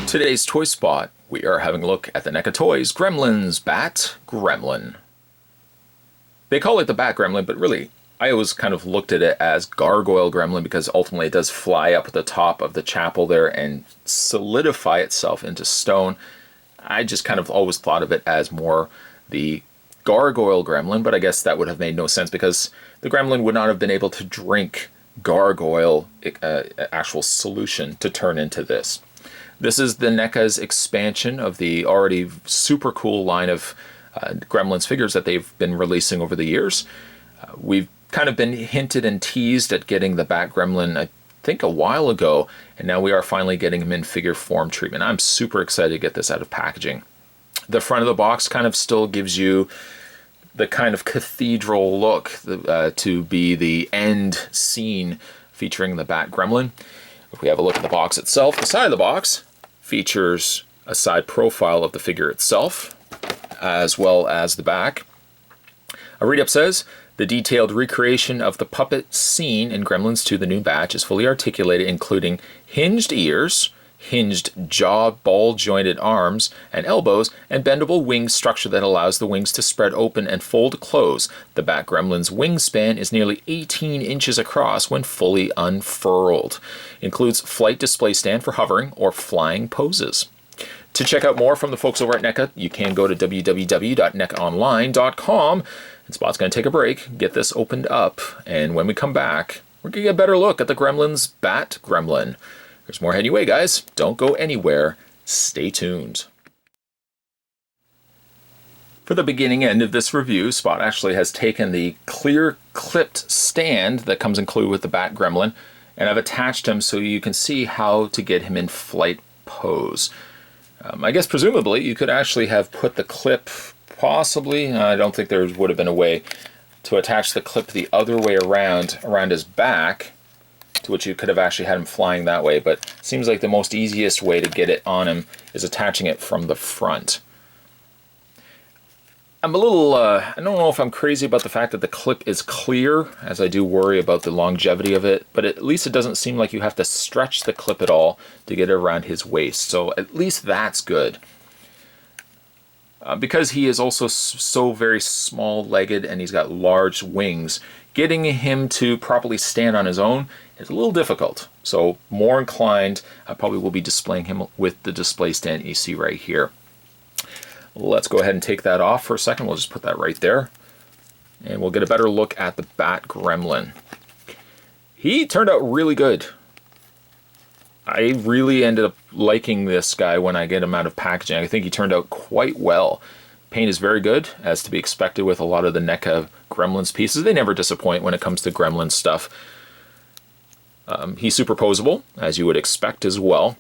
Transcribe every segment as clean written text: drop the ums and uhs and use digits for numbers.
Today's Toy Spot, we are having a look at the NECA Toys Gremlins Bat Gremlin. They call it the Bat Gremlin, but really, I always kind of looked at it as Gargoyle Gremlin because ultimately it does fly up at the top of the chapel there and solidify itself into stone. I just kind of always thought of it as more the Gargoyle Gremlin, but I guess that would have made no sense because the Gremlin would not have been able to drink Gargoyle actual solution to turn into this. This is the NECA's expansion of the already super cool line of Gremlins figures that they've been releasing over the years. We've kind of been hinted and teased at getting the Bat Gremlin, I think, a while ago, and now we are finally getting him in figure form treatment. I'm super excited to get this out of packaging. The front of the box kind of still gives you the kind of cathedral look to be the end scene featuring the Bat Gremlin. If we have a look at the box itself, the side of the box features a side profile of the figure itself, as well as the back. A read-up says, the detailed recreation of the puppet scene in Gremlins 2 The New Batch is fully articulated, including hinged ears, hinged jaw, ball-jointed arms and elbows, and bendable wing structure that allows the wings to spread open and fold close. The Bat Gremlin's wingspan is nearly 18 inches across when fully unfurled. Includes flight display stand for hovering or flying poses. To check out more from the folks over at NECA, you can go to www.necaonline.com. And Spot's going to take a break, get this opened up, and when we come back, we're going to get a better look at the Gremlins Bat Gremlin. There's more heading your way, guys. Don't go anywhere. Stay tuned. For the beginning end of this review, Spot actually has taken the clear clipped stand that comes included with the Bat Gremlin, and I've attached him so you can see how to get him in flight pose. I guess presumably you could actually have put the clip, possibly, I don't think there would have been a way to attach the clip the other way around his back, to which you could have actually had him flying that way, but it seems like the most easiest way to get it on him is attaching it from the front. I'm a little, I don't know if I'm crazy about the fact that the clip is clear, as I do worry about the longevity of it, but at least it doesn't seem like you have to stretch the clip at all to get it around his waist, so at least that's good. Because he is also so very small-legged and he's got large wings, getting him to properly stand on his own is a little difficult. So more inclined, I probably will be displaying him with the display stand you see right here. Let's go ahead and take that off for a second. We'll just put that right there. And we'll get a better look at the Bat Gremlin. He turned out really good. I really ended up liking this guy when I get him out of packaging. I think he turned out quite well. Paint is very good, as to be expected with a lot of the NECA Gremlins pieces. They never disappoint when it comes to Gremlins stuff. He's superposable, as you would expect as well.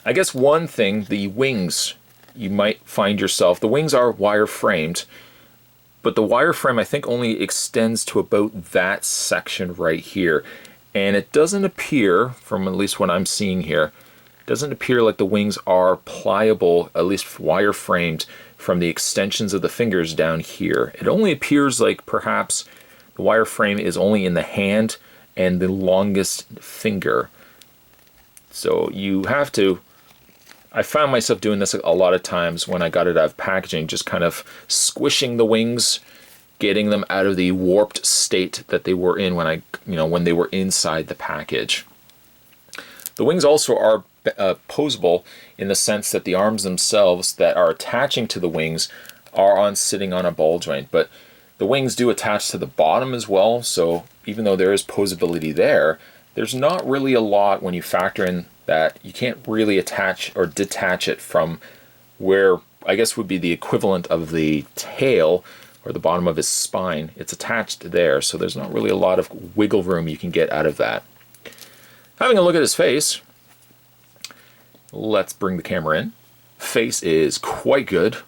I guess one thing, the wings, you might find yourself, the wings are wire framed, but the wire frame I think only extends to about that section right here. And it doesn't appear, from at least what I'm seeing here, it doesn't appear like the wings are pliable, at least wire framed, from the extensions of the fingers down here. It only appears like perhaps the wire frame is only in the hand and the longest finger. So you have to, I found myself doing this a lot of times when I got it out of packaging, just kind of squishing the wings, getting them out of the warped state that they were in when when they were inside the package. The wings also are posable in the sense that the arms themselves that are attaching to the wings are sitting on a ball joint, but the wings do attach to the bottom as well, so even though there is posability there, there's not really a lot when you factor in that you can't really attach or detach it from where I guess would be the equivalent of the tail or the bottom of his spine. It's attached there, so there's not really a lot of wiggle room you can get out of that. Having a look at his face, let's bring the camera in. Face is quite good.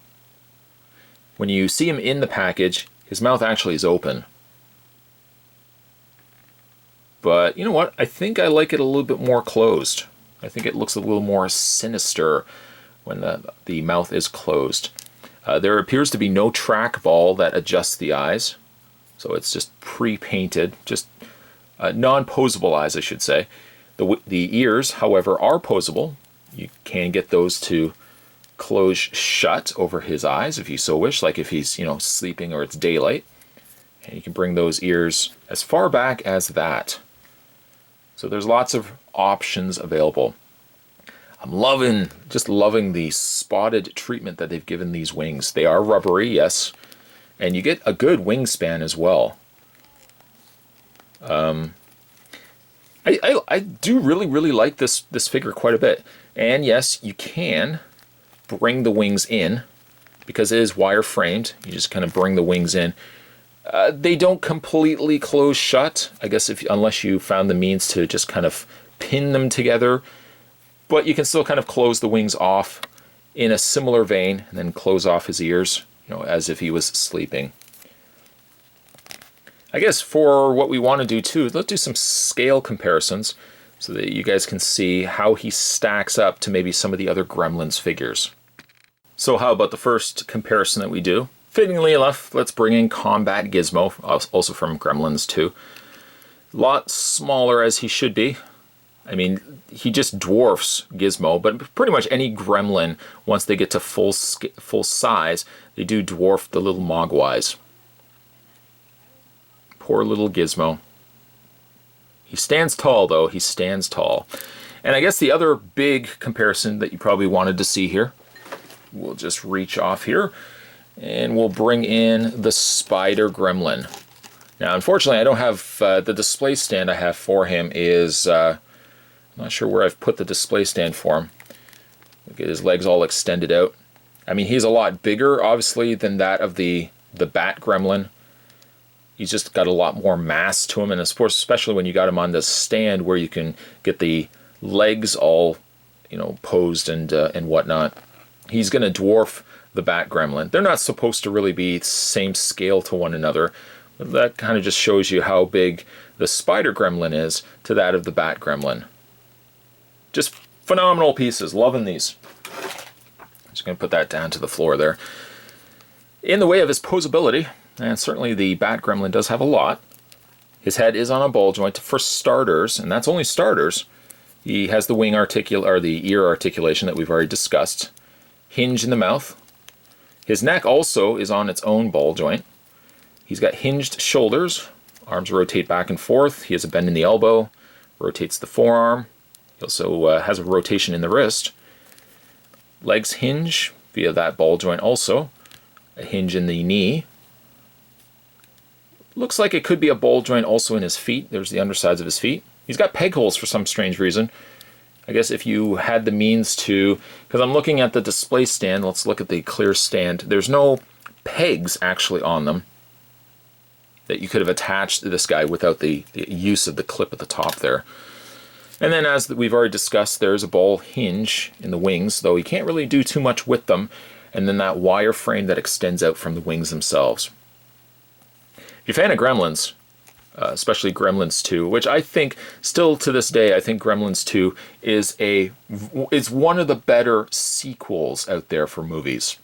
When you see him in the package, his mouth actually is open. But you know what? I think I like it a little bit more closed. I think it looks a little more sinister when the mouth is closed. There appears to be no trackball that adjusts the eyes, so it's just pre-painted, just non-posable eyes, I should say. The ears, however, are posable. You can get those to close shut over his eyes if you so wish, like if he's, sleeping or it's daylight. And you can bring those ears as far back as that. So there's lots of options available. I'm just loving the spotted treatment that they've given these wings. They are rubbery, yes, and you get a good wingspan as well. I do really like this figure quite a bit. And yes, you can bring the wings in because it is wire framed. You just kind of bring the wings in. They don't completely close shut, I guess, unless you found the means to just kind of pin them together. But you can still kind of close the wings off in a similar vein and then close off his ears, as if he was sleeping. I guess for what we want to do too, let's do some scale comparisons so that you guys can see how he stacks up to maybe some of the other Gremlins figures. So how about the first comparison that we do? Fittingly enough, let's bring in Combat Gizmo, also from Gremlins 2. A lot smaller as he should be. I mean, he just dwarfs Gizmo, but pretty much any Gremlin, once they get to full size, they do dwarf the little Mogwais. Poor little Gizmo. He stands tall, though. He stands tall. And I guess the other big comparison that you probably wanted to see here, we'll just reach off here, and we'll bring in the Spider Gremlin. Now, unfortunately, I don't have the display stand I have for him is, I'm not sure where I've put the display stand for him. Look at his legs all extended out. I mean, he's a lot bigger, obviously, than that of the Bat Gremlin. He's just got a lot more mass to him, and of course, especially when you got him on the stand where you can get the legs all, posed and whatnot. He's going to dwarf the Bat Gremlin. They're not supposed to really be same scale to one another, but that kind of just shows you how big the Spider Gremlin is to that of the Bat Gremlin. Just phenomenal pieces. Loving these. Just going to put that down to the floor there. In the way of his posability, and certainly the Bat Gremlin does have a lot. His head is on a ball joint for starters, and that's only starters. He has the the ear articulation that we've already discussed. Hinge in the mouth. His neck also is on its own ball joint. He's got hinged shoulders. Arms rotate back and forth. He has a bend in the elbow. Rotates the forearm. He also has a rotation in the wrist. Legs hinge via that ball joint also. A hinge in the knee. Looks like it could be a ball joint also in his feet. There's the undersides of his feet. He's got peg holes for some strange reason. I guess if you had the means to, because I'm looking at the display stand, let's look at the clear stand. There's no pegs actually on them that you could have attached to this guy without the use of the clip at the top there. And then as we've already discussed, there's a ball hinge in the wings, though you can't really do too much with them. And then that wire frame that extends out from the wings themselves. If you're a fan of Gremlins, especially Gremlins 2, which I think, still to this day, I think Gremlins 2 is one of the better sequels out there for movies.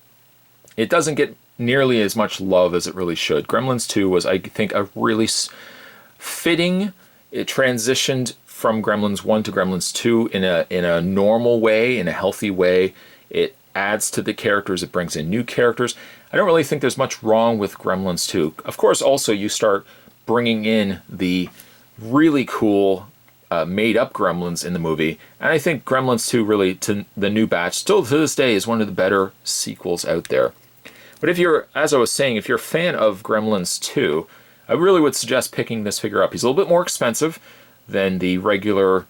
It doesn't get nearly as much love as it really should. Gremlins 2 was, I think, a really fitting. It transitioned from Gremlins 1 to Gremlins 2 in a normal way, in a healthy way. It adds to the characters. It brings in new characters. I don't really think there's much wrong with Gremlins 2. Of course, also, you start bringing in the really cool made-up Gremlins in the movie. And I think Gremlins 2, really, to the new batch, still to this day, is one of the better sequels out there. But if you're, as I was saying, if you're a fan of Gremlins 2, I really would suggest picking this figure up. He's a little bit more expensive than the regular,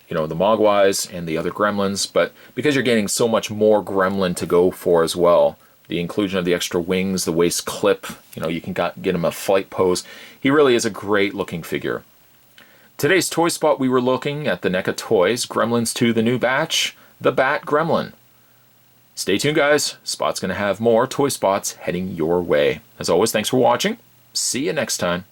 the Mogwais and the other Gremlins, but because you're getting so much more Gremlin to go for as well, the inclusion of the extra wings, the waist clip, you can get him a flight pose. He really is a great looking figure. Today's toy spot, we were looking at the NECA Toys, Gremlins 2, the new batch, the Bat Gremlin. Stay tuned, guys. Spot's going to have more toy spots heading your way. As always, thanks for watching. See you next time.